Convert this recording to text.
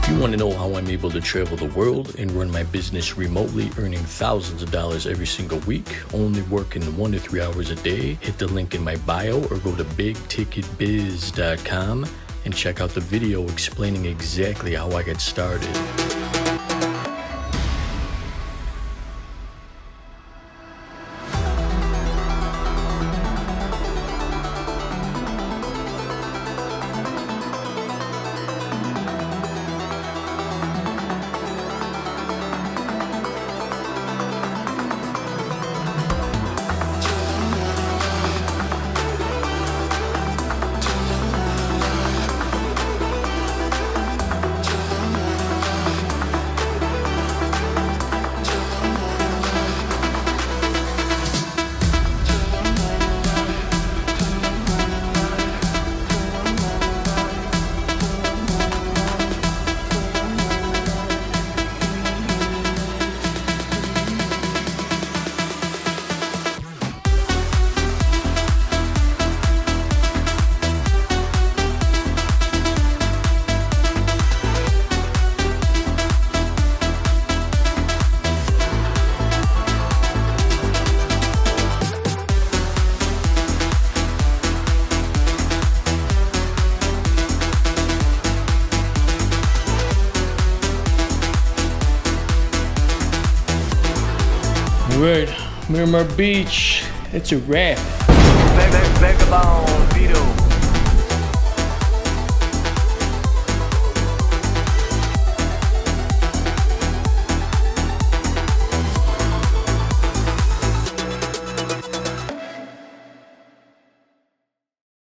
If you want to know how I'm able to travel the world and run my business remotely, earning thousands of dollars every single week, only working 1 to 3 hours a day, hit the link in my bio or go to bigticketbiz.com and check out the video explaining exactly how I got started. Right, Miramar Beach, it's a wrap. Vagabond Vito.